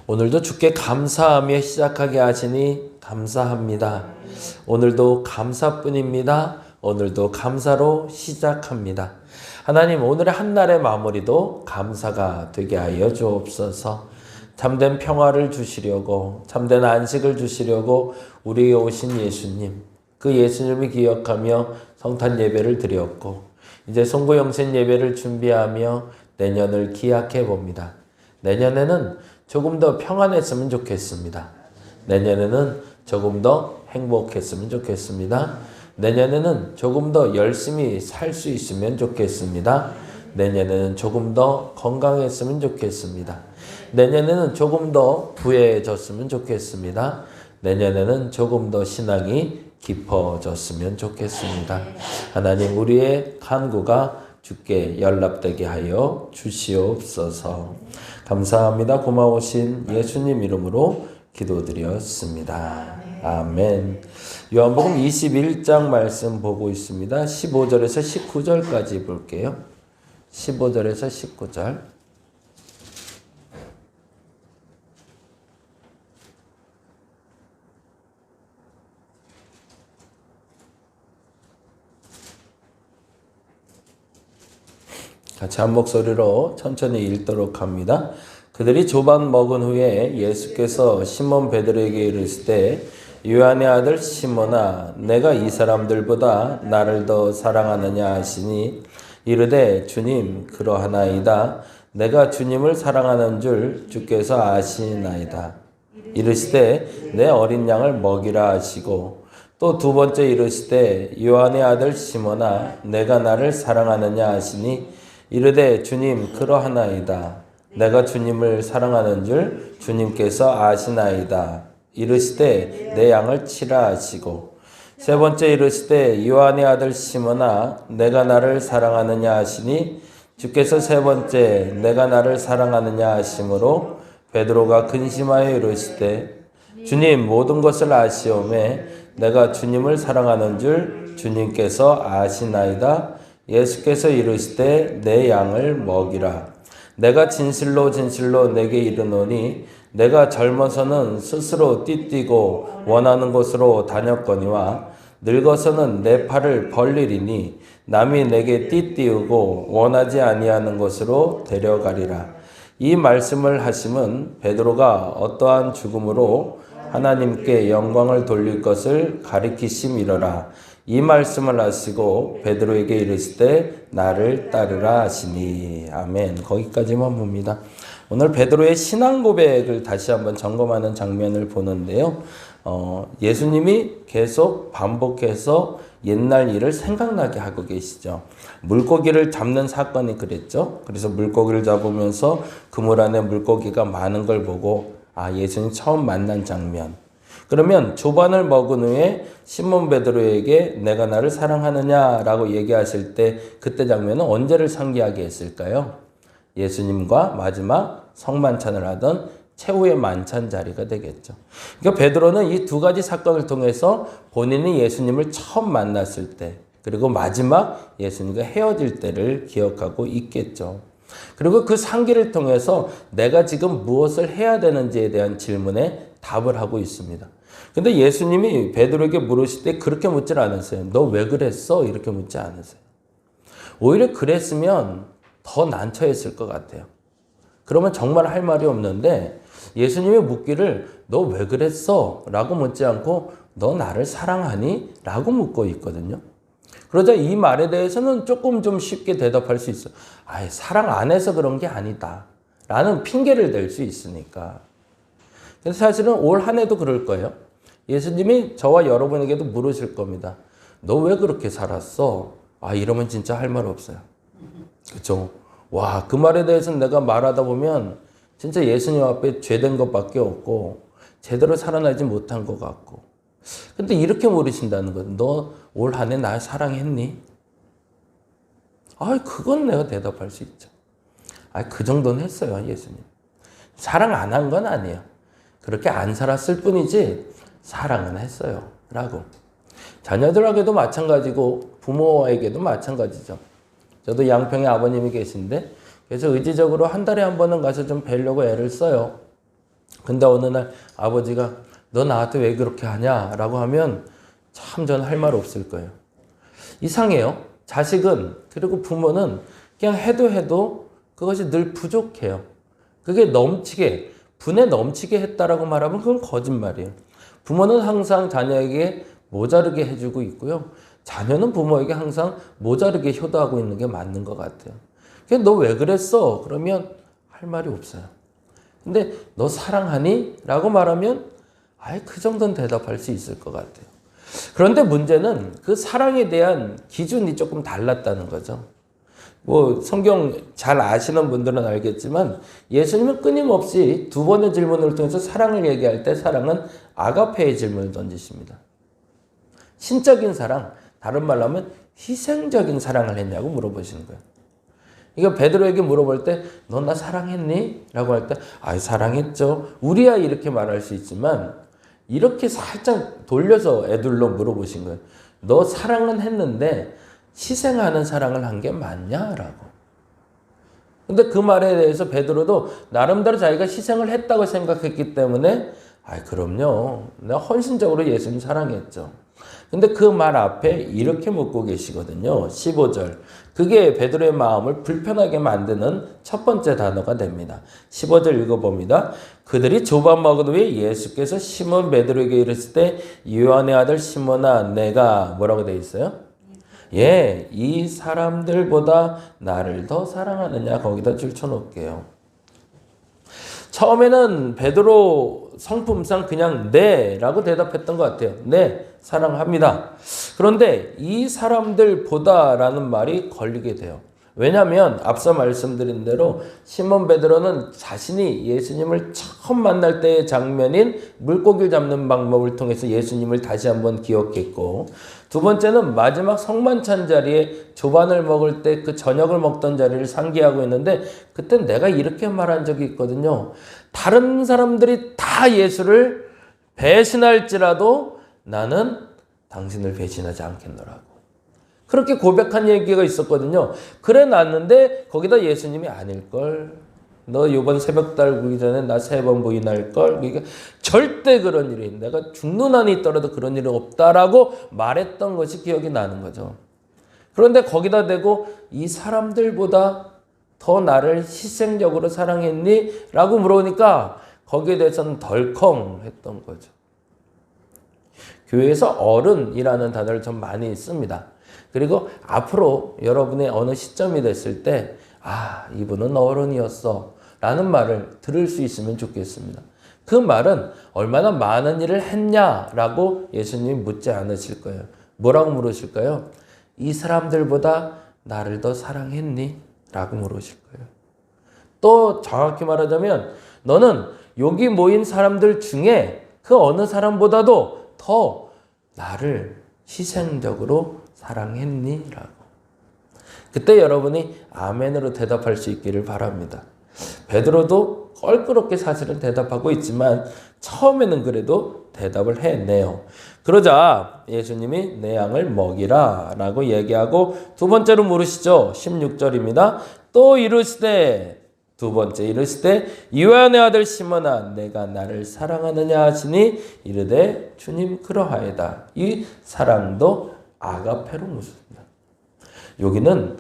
오늘도 주께 감사하며 시작하게 하시니 감사합니다. 오늘도 감사뿐입니다. 오늘도 감사로 시작합니다. 하나님, 오늘의 한날의 마무리도 감사가 되게 하여 주옵소서. 참된 평화를 주시려고, 참된 안식을 주시려고 우리에게 오신 예수님, 그 예수님을 기억하며 성탄 예배를 드렸고, 이제 송구영신 예배를 준비하며 내년을 기약해 봅니다. 내년에는 조금 더 평안했으면 좋겠습니다. 내년에는 조금 더 행복했으면 좋겠습니다. 내년에는 조금 더 열심히 살 수 있으면 좋겠습니다. 내년에는 조금 더 건강했으면 좋겠습니다. 내년에는 조금 더 부해졌으면 좋겠습니다. 내년에는 조금 더 신앙이 깊어졌으면 좋겠습니다. 하나님, 우리의 간구가 주께 연락되게 하여 주시옵소서. 감사합니다. 고마우신 예수님 이름으로 기도드렸습니다. 아멘. 요한복음 21장 말씀 보고 있습니다. 15절에서 19절까지 볼게요. 15절에서 19절. 같이 한 목소리로 천천히 읽도록 합니다. 그들이 조반 먹은 후에 예수께서 시몬 베드로에게 이르실 때, 요한의 아들 시몬아, 내가 이 사람들보다 나를 더 사랑하느냐 하시니, 이르되 주님 그러하나이다. 내가 주님을 사랑하는 줄 주께서 아시나이다. 이르시되 내 어린 양을 먹이라 하시고, 또 두 번째 이르시되 요한의 아들 시몬아, 내가 나를 사랑하느냐 하시니, 이르되 주님 그러하나이다. 내가 주님을 사랑하는 줄 주님께서 아시나이다. 이르시되 내 양을 치라 하시고, 세 번째 이르시되 요한의 아들 시몬아, 내가 나를 사랑하느냐 하시니, 주께서 세 번째 내가 나를 사랑하느냐 하심으로 베드로가 근심하여 이르시되 주님 모든 것을 아시오매 내가 주님을 사랑하는 줄 주님께서 아시나이다. 예수께서 이르시되 내 양을 먹이라. 내가 진실로 진실로 내게 이르노니 내가 젊어서는 스스로 띠뛰고 원하는 곳으로 다녔거니와 늙어서는 내 팔을 벌리리니 남이 내게 띠띠우고 원하지 아니하는 곳으로 데려가리라. 이 말씀을 하심은 베드로가 어떠한 죽음으로 하나님께 영광을 돌릴 것을 가리키심이러라. 이 말씀을 하시고 베드로에게 이르시되 나를 따르라 하시니. 아멘. 거기까지만 봅니다. 오늘 베드로의 신앙 고백을 다시 한번 점검하는 장면을 보는데요. 예수님이 계속 반복해서 옛날 일을 생각나게 하고 계시죠. 물고기를 잡는 사건이 그랬죠. 그래서 물고기를 잡으면서 그물 안에 물고기가 많은 걸 보고 예수님 처음 만난 장면. 그러면 조반을 먹은 후에 시몬 베드로에게 내가 나를 사랑하느냐라고 얘기하실 때 그때 장면은 언제를 상기하게 했을까요? 예수님과 마지막 성만찬을 하던 최후의 만찬 자리가 되겠죠. 그러니까 베드로는 이 두 가지 사건을 통해서 본인이 예수님을 처음 만났을 때, 그리고 마지막 예수님과 헤어질 때를 기억하고 있겠죠. 그리고 그 상기를 통해서 내가 지금 무엇을 해야 되는지에 대한 질문에 답을 하고 있습니다. 근데 예수님이 베드로에게 물으실 때 그렇게 묻질 않았어요. 너 왜 그랬어? 이렇게 묻지 않으세요. 오히려 그랬으면 더 난처했을 것 같아요. 그러면 정말 할 말이 없는데 예수님이 묻기를 너 왜 그랬어? 라고 묻지 않고 너 나를 사랑하니? 라고 묻고 있거든요. 그러자 이 말에 대해서는 조금 좀 쉽게 대답할 수 있어요. 사랑 안 해서 그런 게 아니다. 라는 핑계를 댈 수 있으니까. 근데 사실은 올 한 해도 그럴 거예요. 예수님이 저와 여러분에게도 물으실 겁니다. 너 왜 그렇게 살았어? 이러면 진짜 할 말 없어요. 그렇죠? 와, 그 말에 대해서는 내가 말하다 보면 진짜 예수님 앞에 죄된 것밖에 없고 제대로 살아나지 못한 것 같고. 근데 이렇게 물으신다는 거예요. 너 올 한 해 날 사랑했니? 그건 내가 대답할 수 있죠. 그 정도는 했어요, 예수님. 사랑 안 한 건 아니에요. 그렇게 안 살았을 뿐이지 사랑은 했어요. 라고. 자녀들에게도 마찬가지고 부모에게도 마찬가지죠. 저도 양평에 아버님이 계신데 그래서 의지적으로 한 달에 한 번은 가서 좀 뵈려고 애를 써요. 근데 어느 날 아버지가 너 나한테 왜 그렇게 하냐? 라고 하면 참 저는 할 말 없을 거예요. 이상해요. 자식은, 그리고 부모는 그냥 해도 그것이 늘 부족해요. 그게 넘치게, 분에 넘치게 했다라고 말하면 그건 거짓말이에요. 부모는 항상 자녀에게 모자르게 해주고 있고요. 자녀는 부모에게 항상 모자르게 효도하고 있는 게 맞는 것 같아요. 너 왜 그랬어? 그러면 할 말이 없어요. 근데 너 사랑하니? 라고 말하면 아예 그 정도는 대답할 수 있을 것 같아요. 그런데 문제는 그 사랑에 대한 기준이 조금 달랐다는 거죠. 뭐 성경 잘 아시는 분들은 알겠지만 예수님은 끊임없이 두 번의 질문을 통해서 사랑을 얘기할 때 사랑은 아가페의 질문을 던지십니다. 신적인 사랑, 다른 말로 하면 희생적인 사랑을 했냐고 물어보시는 거예요. 이거 베드로에게 물어볼 때 너 나 사랑했니? 라고 할 때 사랑했죠. 우리야 이렇게 말할 수 있지만 이렇게 살짝 돌려서 애들로 물어보신 거예요. 너 사랑은 했는데 희생하는 사랑을 한 게 맞냐? 라고. 근데 그 말에 대해서 베드로도 나름대로 자기가 희생을 했다고 생각했기 때문에 그럼요. 내가 헌신적으로 예수님 사랑했죠. 근데 그 말 앞에 이렇게 묻고 계시거든요. 15절. 그게 베드로의 마음을 불편하게 만드는 첫 번째 단어가 됩니다. 15절 읽어봅니다. 그들이 조반 먹은 후에 예수께서 시몬 베드로에게 이르실 때 요한의 아들 시몬아 내가 뭐라고 되어 있어요? 이 사람들보다 나를 더 사랑하느냐 거기다 줄쳐놓을게요. 처음에는 베드로 성품상 그냥 네라고 대답했던 것 같아요. 네, 사랑합니다. 그런데 이 사람들보다라는 말이 걸리게 돼요. 왜냐하면 앞서 말씀드린 대로 시몬 베드로는 자신이 예수님을 처음 만날 때의 장면인 물고기를 잡는 방법을 통해서 예수님을 다시 한번 기억했고, 두 번째는 마지막 성만찬 자리에 조반을 먹을 때 그 저녁을 먹던 자리를 상기하고 있는데 그때 내가 이렇게 말한 적이 있거든요. 다른 사람들이 다 예수를 배신할지라도 나는 당신을 배신하지 않겠노라고. 그렇게 고백한 얘기가 있었거든요. 그래 놨는데 거기다 예수님이 아닐걸. 너 이번 새벽 달구기 전에 나 3번 부인할걸. 그러니까 절대 그런 일이 내가 죽는 한이 있더라도 그런 일이 없다라고 말했던 것이 기억이 나는 거죠. 그런데 거기다 대고 이 사람들보다 더 나를 희생적으로 사랑했니? 라고 물어보니까 거기에 대해서는 덜컹 했던 거죠. 교회에서 어른이라는 단어를 좀 많이 씁니다. 그리고 앞으로 여러분의 어느 시점이 됐을 때 이분은 어른이었어 라는 말을 들을 수 있으면 좋겠습니다. 그 말은 얼마나 많은 일을 했냐라고 예수님이 묻지 않으실 거예요. 뭐라고 물으실까요? 이 사람들보다 나를 더 사랑했니? 라고 물으실 거예요. 또 정확히 말하자면 너는 여기 모인 사람들 중에 그 어느 사람보다도 더 나를 희생적으로 사랑했니? 라고. 그때 여러분이 아멘으로 대답할 수 있기를 바랍니다. 베드로도 껄끄럽게 사실은 대답하고 있지만 처음에는 그래도 대답을 해내요. 그러자 예수님이 내 양을 먹이라 라고 얘기하고 두 번째로 물으시죠. 16절입니다. 또 이르시되 두 번째 이르시되 요한의 아들 시몬아 내가 나를 사랑하느냐 하시니 이르되 주님 그러하이다. 이 사랑도 아가페로 묻습니다. 여기는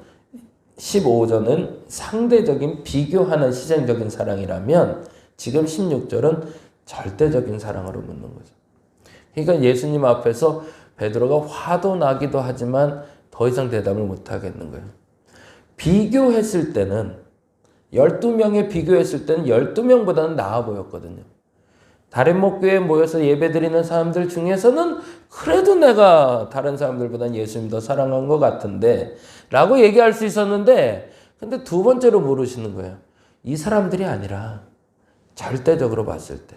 15절은 상대적인 비교하는 시장적인 사랑이라면 지금 16절은 절대적인 사랑으로 묻는 거죠. 그러니까 예수님 앞에서 베드로가 화도 나기도 하지만 더 이상 대답을 못 하겠는 거예요. 비교했을 때는 12명에 비교했을 때는 12명보다는 나아 보였거든요. 다른 목교에 모여서 예배드리는 사람들 중에서는 그래도 내가 다른 사람들보다는 예수님 더 사랑한 것 같은데 라고 얘기할 수 있었는데 근데 두 번째로 물으시는 거예요. 이 사람들이 아니라 절대적으로 봤을 때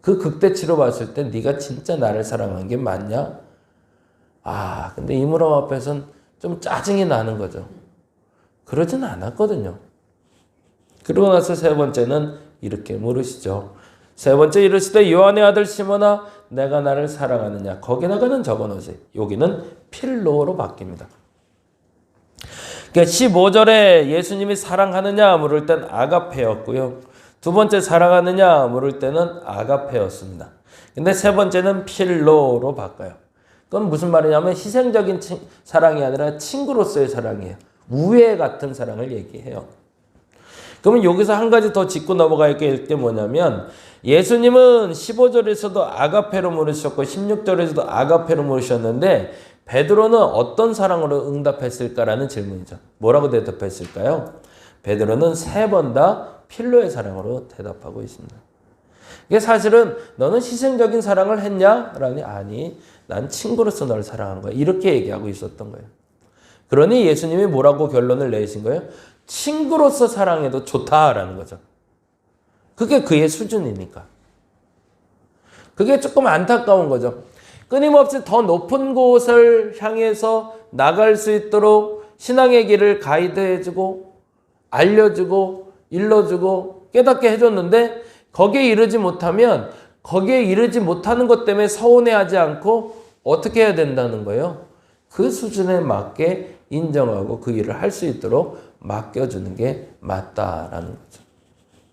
그 극대치로 봤을 때 네가 진짜 나를 사랑한 게 맞냐? 근데 이 물음 앞에서는 좀 짜증이 나는 거죠. 그러진 않았거든요. 그러고 나서 세 번째는 이렇게 물으시죠. 세 번째 이르시되 요한의 아들 시몬아 내가 나를 사랑하느냐. 거기다가는 적어놓으세요. 여기는 필로로 바뀝니다. 그러니까 15절에 예수님이 사랑하느냐 물을 땐 아가페였고요. 두 번째 사랑하느냐 물을 때는 아가페였습니다. 근데 세 번째는 필로로 바꿔요. 그건 무슨 말이냐면 희생적인 사랑이 아니라 친구로서의 사랑이에요. 우애 같은 사랑을 얘기해요. 그러면 여기서 한 가지 더 짚고 넘어갈 게 뭐냐면 예수님은 15절에서도 아가페로 물으셨고 16절에서도 아가페로 물으셨는데 베드로는 어떤 사랑으로 응답했을까라는 질문이죠. 뭐라고 대답했을까요? 베드로는 세 번 다 필로의 사랑으로 대답하고 있습니다. 이게 사실은 너는 희생적인 사랑을 했냐? 라니 아니 난 친구로서 너를 사랑한 거야. 이렇게 얘기하고 있었던 거예요. 그러니 예수님이 뭐라고 결론을 내신 거예요? 친구로서 사랑해도 좋다라는 거죠. 그게 그의 수준이니까. 그게 조금 안타까운 거죠. 끊임없이 더 높은 곳을 향해서 나갈 수 있도록 신앙의 길을 가이드해주고 알려주고 일러주고 깨닫게 해줬는데 거기에 이르지 못하면 거기에 이르지 못하는 것 때문에 서운해하지 않고 어떻게 해야 된다는 거예요? 그 수준에 맞게 인정하고 그 일을 할 수 있도록 맡겨주는 게 맞다라는 거죠.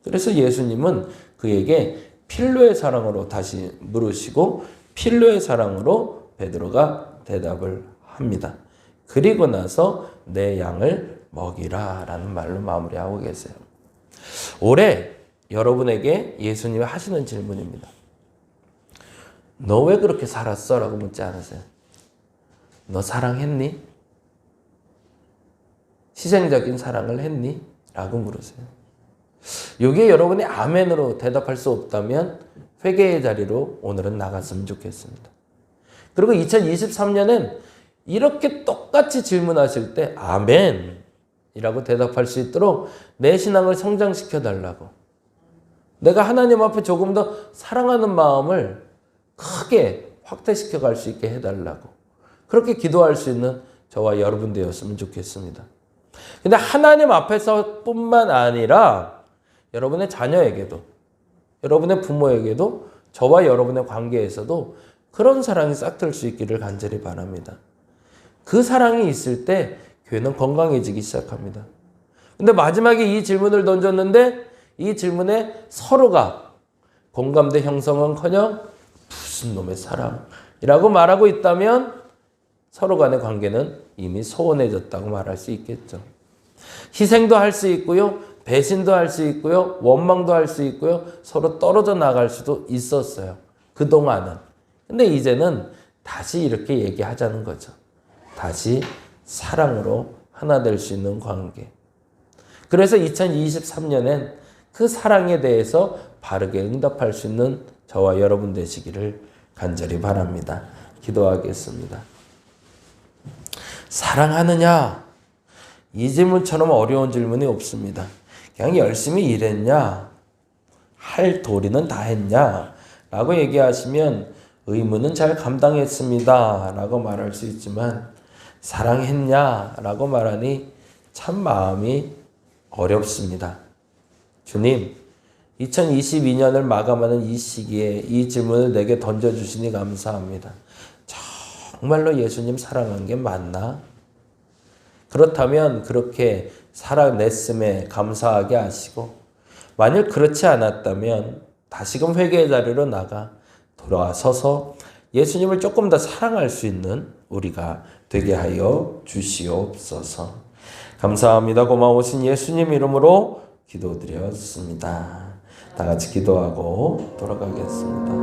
그래서 예수님은 그에게 필로의 사랑으로 다시 물으시고 필로의 사랑으로 베드로가 대답을 합니다. 그리고 나서 내 양을 먹이라 라는 말로 마무리하고 계세요. 올해 여러분에게 예수님이 하시는 질문입니다. 너 왜 그렇게 살았어? 라고 묻지 않으세요. 너 사랑했니? 희생적인 사랑을 했니? 라고 물으세요. 여기에 여러분이 아멘으로 대답할 수 없다면 회개의 자리로 오늘은 나갔으면 좋겠습니다. 그리고 2023년엔 이렇게 똑같이 질문하실 때 아멘이라고 대답할 수 있도록 내 신앙을 성장시켜 달라고, 내가 하나님 앞에 조금 더 사랑하는 마음을 크게 확대시켜 갈 수 있게 해달라고 그렇게 기도할 수 있는 저와 여러분 되었으면 좋겠습니다. 근데 하나님 앞에서 뿐만 아니라 여러분의 자녀에게도 여러분의 부모에게도 저와 여러분의 관계에서도 그런 사랑이 싹틀 수 있기를 간절히 바랍니다. 그 사랑이 있을 때 교회는 건강해지기 시작합니다. 근데 마지막에 이 질문을 던졌는데 이 질문에 서로가 공감대 형성은커녕 무슨 놈의 사랑이라고 말하고 있다면 서로 간의 관계는 이미 소원해졌다고 말할 수 있겠죠. 희생도 할 수 있고요. 배신도 할 수 있고요. 원망도 할 수 있고요. 서로 떨어져 나갈 수도 있었어요. 그동안은. 근데 이제는 다시 이렇게 얘기하자는 거죠. 다시 사랑으로 하나 될 수 있는 관계. 그래서 2023년엔 그 사랑에 대해서 바르게 응답할 수 있는 저와 여러분 되시기를 간절히 바랍니다. 기도하겠습니다. 사랑하느냐? 이 질문처럼 어려운 질문이 없습니다. 그냥 열심히 일했냐? 할 도리는 다 했냐? 라고 얘기하시면 의무는 잘 감당했습니다. 라고 말할 수 있지만 사랑했냐? 라고 말하니 참 마음이 어렵습니다. 주님, 2022년을 마감하는 이 시기에 이 질문을 내게 던져주시니 감사합니다. 정말로 예수님 사랑한 게 맞나? 그렇다면 그렇게 살아냈음에 감사하게 하시고, 만일 그렇지 않았다면 다시금 회개의 자리로 나가 돌아서서 예수님을 조금 더 사랑할 수 있는 우리가 되게 하여 주시옵소서. 감사합니다. 고마우신 예수님 이름으로 기도드렸습니다. 다 같이 기도하고 돌아가겠습니다.